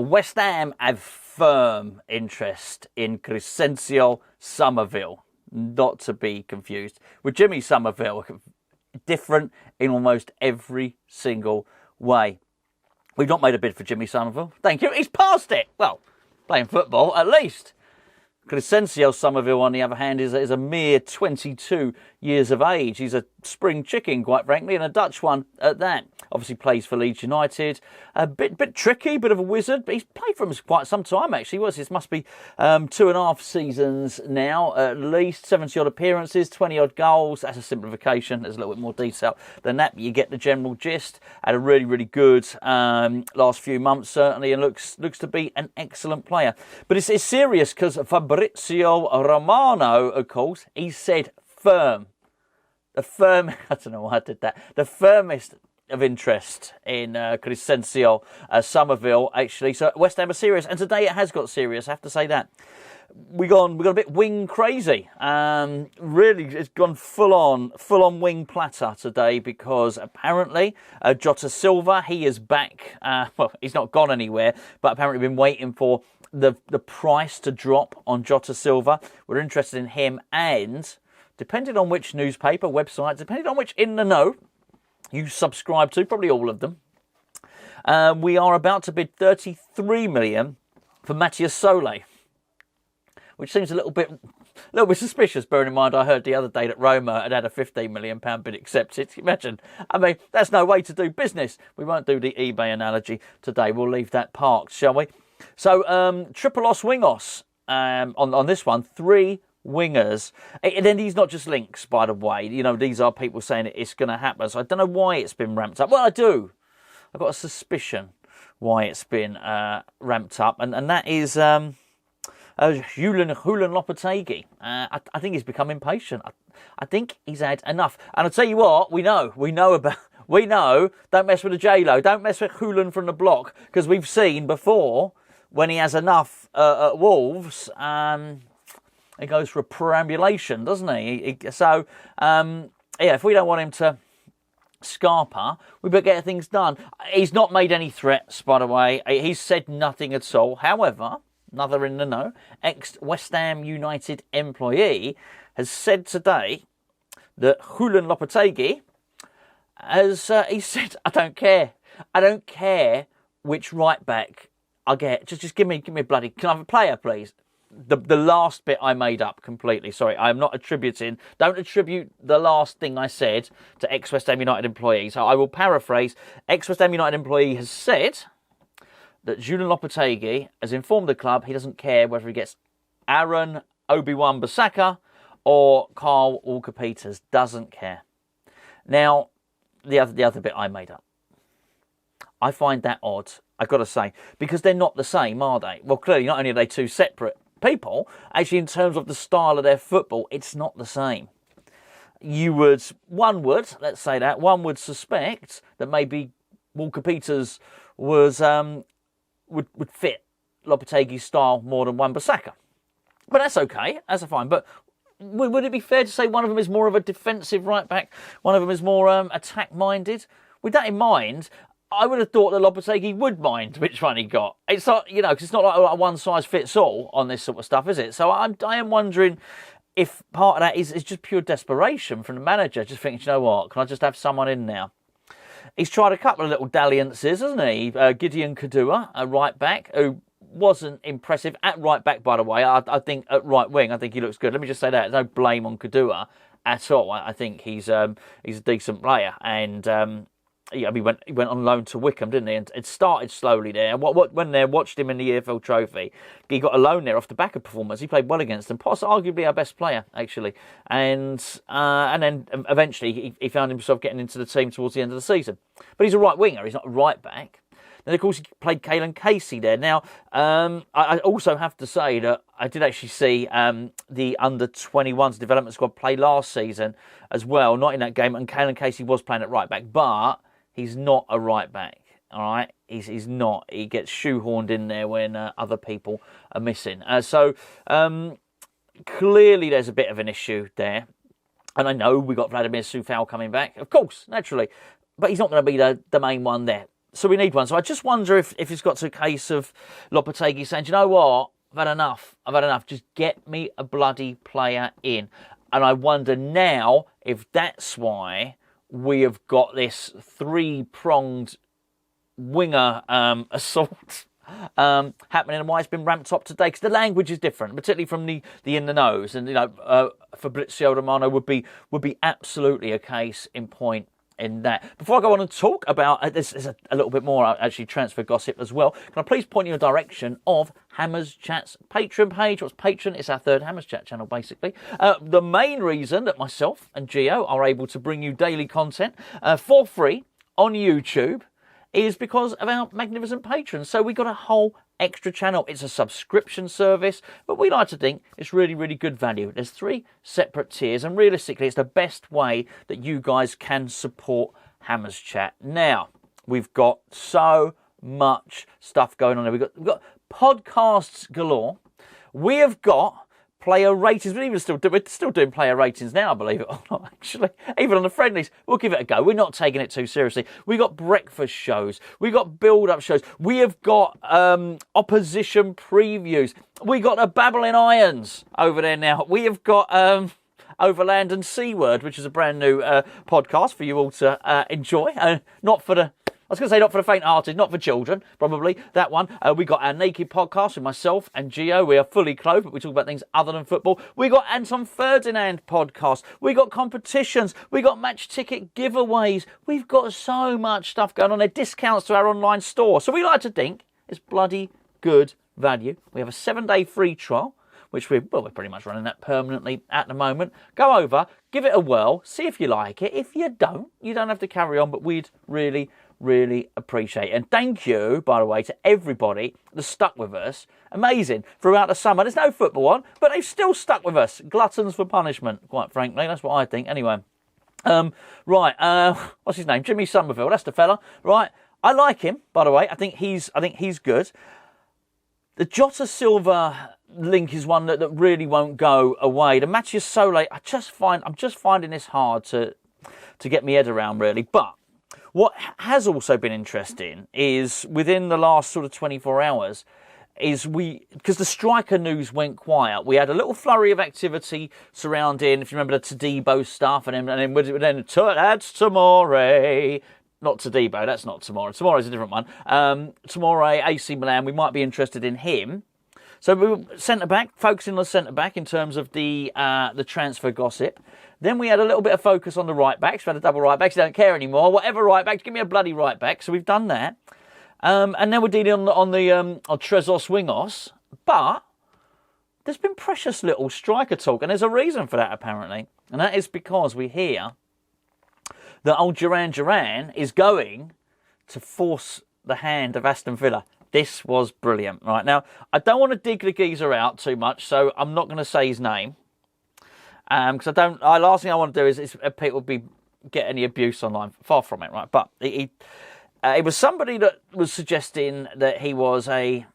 West Ham have firm interest in Crysencio Summerville, not to be confused with Jimmy Summerville, different in almost every single way. We've not made a bid for Jimmy Summerville. Thank you. He's passed it. Well, playing football at least. Crysencio Summerville, on the other hand, is a mere 22 years of age. He's a spring chicken, quite frankly, and a Dutch one at that. Obviously plays for Leeds United. A bit tricky, bit of a wizard, but he's played for him quite some time, actually. This must be 2.5 seasons now, at least. 70-odd appearances, 20-odd goals. That's a simplification. There's a little bit more detail than that, but you get the general gist. Had a really, really good last few months, certainly, and looks to be an excellent player. But it's serious, because Fabrizio Romano, of course, he said firm. I don't know why I did that. The firmest of interest in Crysencio Summerville, actually. So West Ham are serious, and today it has got serious, I have to say that. We got a bit wing crazy. Really, it's gone full on wing platter today, because apparently Jota Silva, he is back. Well, he's not gone anywhere, but apparently been waiting for the price to drop on Jota Silva. We're interested in him, and depending on which newspaper, website, depending on which in the know you subscribe to, probably all of them, we are about to bid 33 million for Matias Soule, which seems a little bit suspicious, bearing in mind I heard the other day that Roma had a £15 million bid accepted. Imagine. I mean, that's no way to do business. We won't do the eBay analogy today. We'll leave that parked, shall we? So, Tripolos Wingos on this one, 3 wingers. And then these not just links, by the way. You know, these are people saying it's going to happen. So I don't know why it's been ramped up. Well, I do. I've got a suspicion why it's been ramped up. And that is Julen Lopetegui. I think he's become impatient. I think he's had enough. And I'll tell you what, we know, don't mess with the J-Lo. Don't mess with Julen from the block. Because we've seen before, when he has enough at Wolves, he goes for a perambulation, doesn't he? So, if we don't want him to scarper, we better get things done. He's not made any threats, by the way. He's said nothing at all. However, another in the know, ex-West Ham United employee has said today that Julen Lopetegui he said, I don't care which right back I get. Just give me a bloody, can I have a player, please? The last bit I made up completely. Sorry, I'm not attributing. Don't attribute the last thing I said to ex-West Ham United employee. So I will paraphrase. Ex-West Ham United employee has said that Julen Lopetegui has informed the club he doesn't care whether he gets Aaron Wan-Bissaka or Carl Walker-Peters. Doesn't care. Now, the other bit I made up. I find that odd, I've got to say, because they're not the same, are they? Well, clearly, not only are they two separate people, actually, in terms of the style of their football, it's not the same. One would suspect that maybe Walker-Peters would fit Lopetegui's style more than Wan-Bissaka. But that's okay, that's fine. But would it be fair to say one of them is more of a defensive right-back, one of them is more attack-minded? With that in mind, I would have thought that Lopetegui would mind which one he got. It's not, because it's not like a one-size-fits-all on this sort of stuff, is it? So I am wondering if part of that is just pure desperation from the manager, just thinking, you know what, can I just have someone in now? He's tried a couple of little dalliances, hasn't he? Gideon Kadua, a right-back, who wasn't impressive at right-back, by the way. I think at right-wing, I think he looks good. Let me just say that. There's no blame on Kadua at all. I think he's a decent player, and he went on loan to Wickham, didn't he? And it started slowly there. When they watched him in the EFL Trophy, he got a loan there off the back of performance. He played well against them, possibly arguably our best player, actually. And then eventually he found himself getting into the team towards the end of the season. But he's a right winger. He's not a right back. Then, of course, he played Caelan Casey there. Now, I also have to say that I did actually see the under-21s development squad play last season as well. Not in that game, and Caelan Casey was playing at right back, but he's not a right back, all right? He's not. He gets shoehorned in there when other people are missing. So clearly there's a bit of an issue there. And I know we got Vladimir Coufal coming back, of course, naturally. But he's not going to be the main one there. So we need one. So I just wonder if it's got to a case of Lopetegui saying, "Do you know what? I've had enough. I've had enough. Just get me a bloody player in." And I wonder now if that's why we have got this three-pronged winger assault happening, and why it's been ramped up today, because the language is different, particularly from the in the nose. And Fabrizio Romano would be absolutely a case in point in that. Before I go on and talk about this, is a little bit more actually transfer gossip as well. Can I please point you in the direction of Hammers Chat's Patreon page? What's Patreon? It's our third Hammers Chat channel, basically. The main reason that myself and Gio are able to bring you daily content for free on YouTube is because of our magnificent patrons. So we got a whole extra channel. It's a subscription service, but we like to think it's really, really good value. There's 3 separate tiers, and realistically, it's the best way that you guys can support Hammers Chat. Now, we've got so much stuff going on there. We've got podcasts galore. We have got player ratings. We're still doing player ratings now, believe it or not, actually. Even on the friendlies, we'll give it a go. We're not taking it too seriously. We got breakfast shows. We got build-up shows. We have got opposition previews. We got the Babbling Irons over there now. We have got Overland and C-Word, which is a brand new podcast for you all to enjoy. Not for the... I was going to say not for the faint-hearted, not for children, probably, that one. We got our Naked podcast with myself and Gio. We are fully clothed, but we talk about things other than football. We got Anton Ferdinand podcast. We got competitions. We got match ticket giveaways. We've got so much stuff going on there. Discounts to our online store. So we like to think it's bloody good value. We have a 7-day free trial, which we're pretty much running that permanently at the moment. Go over, give it a whirl, see if you like it. If you don't have to carry on, but we'd really appreciate it. And thank you, by the way, to everybody that stuck with us. Amazing. Throughout the summer. There's no football on, but they've still stuck with us. Gluttons for punishment, quite frankly. That's what I think. Anyway. What's his name? Jimmy Summerville. That's the fella. Right. I like him, by the way. I think he's good. The Jota Silva link is one that really won't go away. The Matias Soule, I'm just finding this hard to get my head around, really. But what has also been interesting is within the last sort of 24 hours is because the striker news went quiet, we had a little flurry of activity surrounding, if you remember, the Todibo stuff, and then that's Tomore. Not Todibo, that's not Tomore. Tomore's a different one. Tomore, AC Milan, we might be interested in him. So we were centre-back, focusing on the centre-back in terms of the transfer gossip. Then we had a little bit of focus on the right-backs. We had a double right-backs. Don't care anymore. Whatever right-backs, give me a bloody right-back. So we've done that. And now we're dealing on Trezor Swingos. But there's been precious little striker talk. And there's a reason for that, apparently. And that is because we hear that old Duran is going to force the hand of Aston Villa. This was brilliant. Right, now, I don't want to dig the geezer out too much, so I'm not going to say his name. Because last thing I want to do is people be get any abuse online. Far from it, right? But it was somebody that was suggesting that he was a...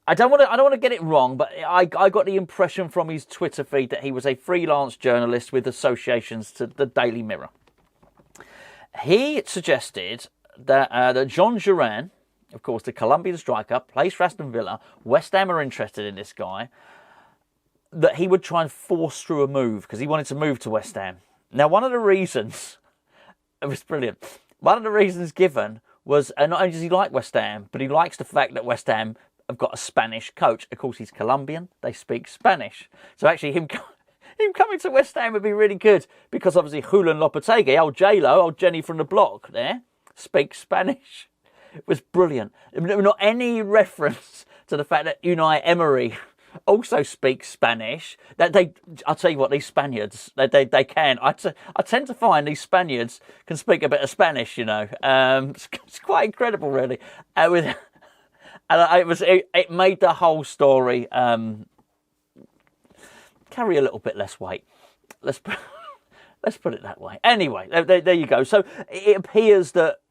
I don't want to get it wrong, but I got the impression from his Twitter feed that he was a freelance journalist with associations to the Daily Mirror. He suggested that John Duran, of course, the Colombian striker, plays for Aston Villa. West Ham are interested in this guy. That he would try and force through a move because he wanted to move to West Ham. Now, one of the reasons, it was brilliant. One of the reasons given was not only does he like West Ham, but he likes the fact that West Ham have got a Spanish coach. Of course, he's Colombian. They speak Spanish. So actually, him coming to West Ham would be really good because obviously Julen Lopetegui, old J-Lo, old Jenny from the block there, speaks Spanish. It was brilliant. Not any reference to the fact that Unai Emery also speaks Spanish. I'll tell you what, these Spaniards, they can. I tend to find these Spaniards can speak a bit of Spanish, you know. It's quite incredible, really. It made the whole story carry a little bit less weight. Let's put it that way. Anyway, there you go. So it appears that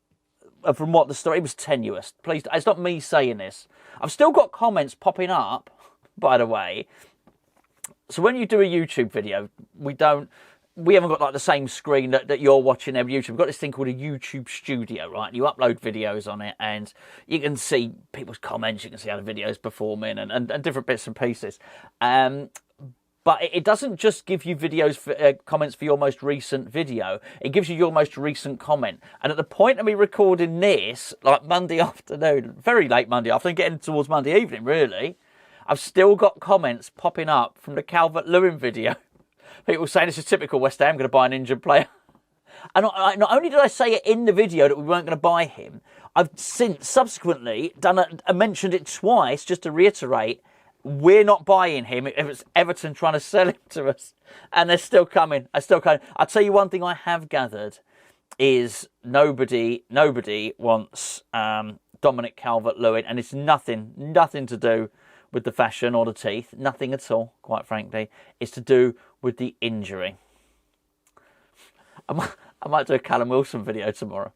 from what the story, it was tenuous. Please, it's not me saying this. I've still got comments popping up, by the way. So when you do a YouTube video, we don't we haven't got like the same screen that you're watching on YouTube. We've got this thing called a YouTube studio, right? You upload videos on it and you can see people's comments, you can see how the video's performing and different bits and pieces. But it doesn't just give you videos for comments for your most recent video. It gives you your most recent comment. And at the point of me recording this, like Monday afternoon, very late Monday afternoon, getting towards Monday evening, really, I've still got comments popping up from the Calvert-Lewin video. People saying this is typical West Ham, going to buy an injured player. And not only did I say it in the video that we weren't going to buy him, I've since subsequently mentioned it twice just to reiterate, we're not buying him. If it's Everton trying to sell him to us, and they're still coming. I'll tell you one thing I have gathered is nobody wants Dominic Calvert-Lewin, and it's nothing to do with the fashion or the teeth. Nothing at all, quite frankly. It's to do with the injury. I might do a Callum Wilson video tomorrow.